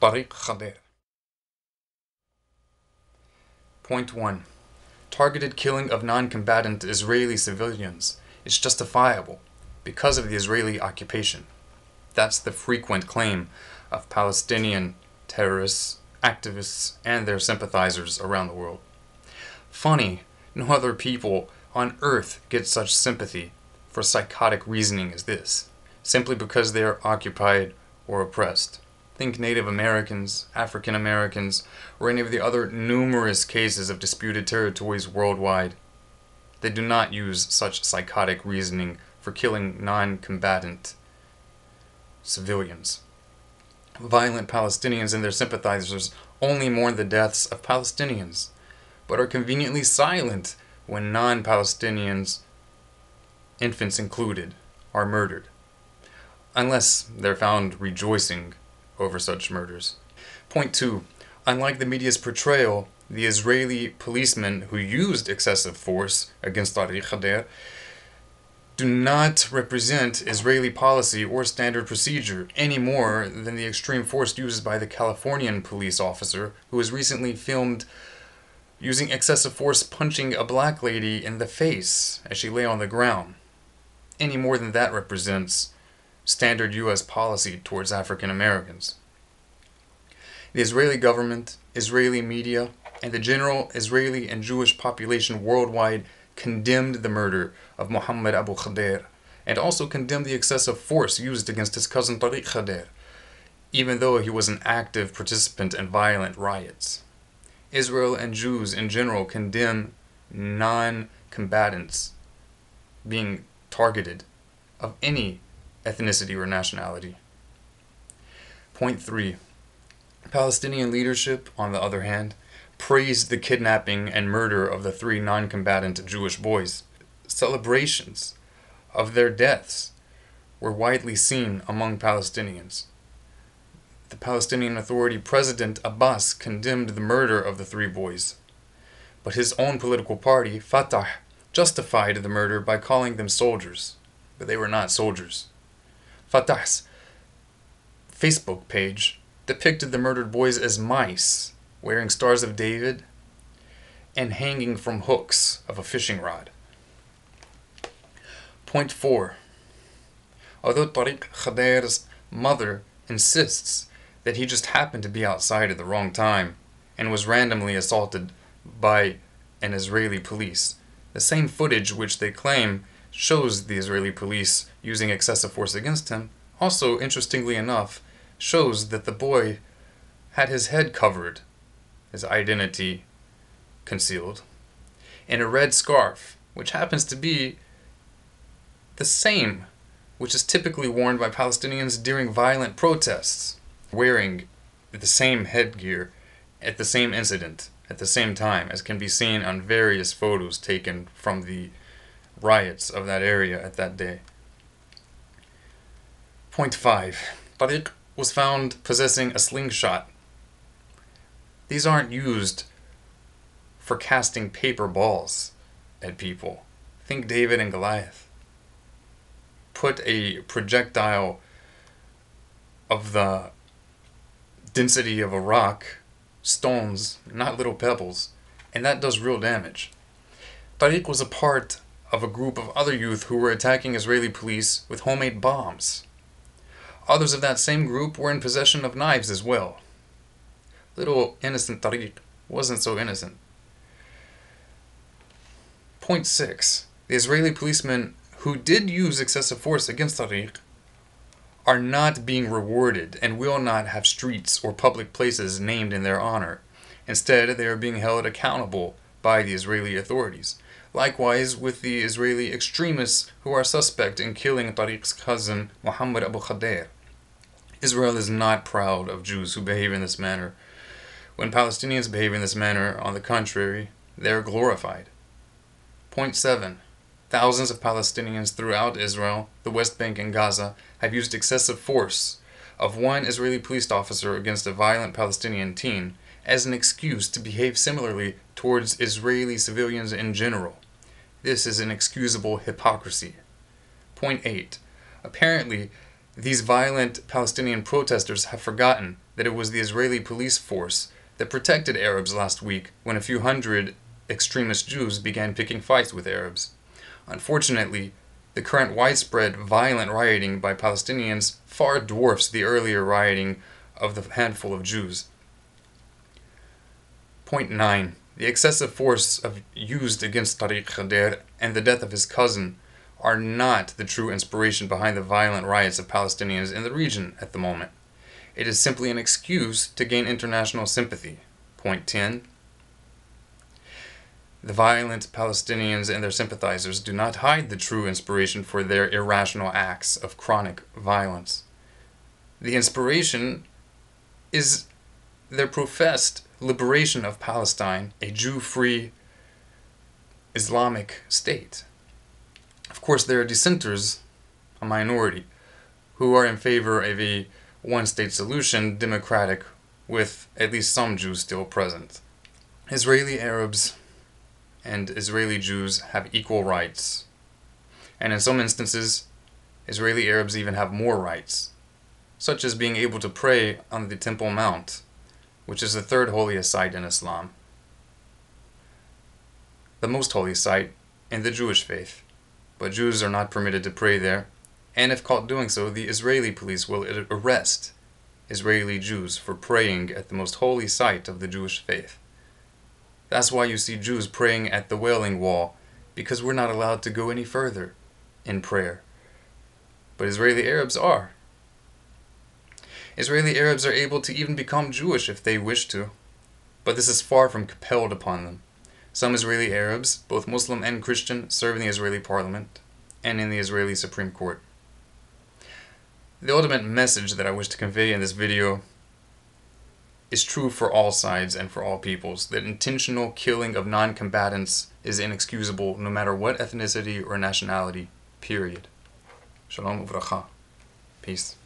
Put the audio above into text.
Tariq Khdeir. Point 1. Targeted killing of non-combatant Israeli civilians is justifiable because of the Israeli occupation. That's the frequent claim of Palestinian terrorists, activists, and their sympathizers around the world. Funny, no other people on earth get such sympathy for psychotic reasoning as this, simply because they are occupied or oppressed. Think Native Americans, African Americans, or any of the other numerous cases of disputed territories worldwide. They do not use such psychotic reasoning for killing non-combatant civilians. Violent Palestinians and their sympathizers only mourn the deaths of Palestinians, but are conveniently silent when non-Palestinians, infants included, are murdered, unless they're found rejoicing over such murders. Point 2. Unlike the media's portrayal, the Israeli policemen who used excessive force against Tariq Khdeir do not represent Israeli policy or standard procedure any more than the extreme force used by the Californian police officer who was recently filmed using excessive force punching a black lady in the face as she lay on the ground. Any more than that represents standard U.S. policy towards African Americans. The Israeli government, Israeli media, and the general Israeli and Jewish population worldwide condemned the murder of Muhammad Abu Khdeir and also condemned the excessive force used against his cousin Tariq Khdeir, even though he was an active participant in violent riots. Israel and Jews in general condemn non-combatants being targeted of any ethnicity or nationality. Point 3. Palestinian leadership, on the other hand, praised the kidnapping and murder of the 3 non-combatant Jewish boys. Celebrations of their deaths were widely seen among Palestinians. The Palestinian Authority President Abbas condemned the murder of the 3 boys, but his own political party, Fatah, justified the murder by calling them soldiers, but they were not soldiers. Fatah's Facebook page depicted the murdered boys as mice, wearing Stars of David, and hanging from hooks of a fishing rod. Point 4. Although Tariq Khdeir's mother insists that he just happened to be outside at the wrong time and was randomly assaulted by an Israeli police, the same footage which they claim shows the Israeli police using excessive force against him also, interestingly enough, shows that the boy had his head covered, his identity concealed, in a red scarf, which happens to be the same which is typically worn by Palestinians during violent protests, wearing the same headgear at the same incident, at the same time, as can be seen on various photos taken from the riots of that area at that day. Point 5. Tariq was found possessing a slingshot. These aren't used for casting paper balls at people. Think David and Goliath. Put a projectile of the density of a rock, stones, not little pebbles, and that does real damage. Tariq was a part of a group of other youth who were attacking Israeli police with homemade bombs. Others of that same group were in possession of knives as well. Little innocent Tariq wasn't so innocent. Point 6. The Israeli policemen who did use excessive force against Tariq are not being rewarded and will not have streets or public places named in their honor. Instead, they are being held accountable by the Israeli authorities. Likewise with the Israeli extremists who are suspect in killing Tariq's cousin Muhammad Abu Khdeir. Israel is not proud of Jews who behave in this manner. When Palestinians behave in this manner, on the contrary, they are glorified. Point 7. Thousands of Palestinians throughout Israel, the West Bank and Gaza have used excessive force of one Israeli police officer against a violent Palestinian teen as an excuse to behave similarly towards Israeli civilians in general. This is inexcusable hypocrisy. Point 8. Apparently, These violent Palestinian protesters have forgotten that it was the Israeli police force that protected Arabs last week when a few hundred extremist Jews began picking fights with Arabs. Unfortunately, the current widespread violent rioting by Palestinians far dwarfs the earlier rioting of the handful of Jews. Point 9. The excessive force used against Tariq Khdeir and the death of his cousin are not the true inspiration behind the violent riots of Palestinians in the region at the moment. It is simply an excuse to gain international sympathy. Point 10. The violent Palestinians and their sympathizers do not hide the true inspiration for their irrational acts of chronic violence. The inspiration is their professed liberation of Palestine, a Jew-free Islamic state. Of course, there are dissenters, a minority, who are in favor of a one-state solution, democratic, with at least some Jews still present. Israeli Arabs and Israeli Jews have equal rights, and in some instances, Israeli Arabs even have more rights, such as being able to pray on the Temple Mount, which is the third holiest site in Islam, the most holy site in the Jewish faith. But Jews are not permitted to pray there, and if caught doing so, the Israeli police will arrest Israeli Jews for praying at the most holy site of the Jewish faith. That's why you see Jews praying at the Wailing Wall, because we're not allowed to go any further in prayer. But Israeli Arabs are. Israeli Arabs are able to even become Jewish if they wish to, but this is far from compelled upon them. Some Israeli Arabs, both Muslim and Christian, serve in the Israeli parliament and in the Israeli Supreme Court. The ultimate message that I wish to convey in this video is true for all sides and for all peoples, that intentional killing of non-combatants is inexcusable no matter what ethnicity or nationality, period. Shalom uvracha. Peace.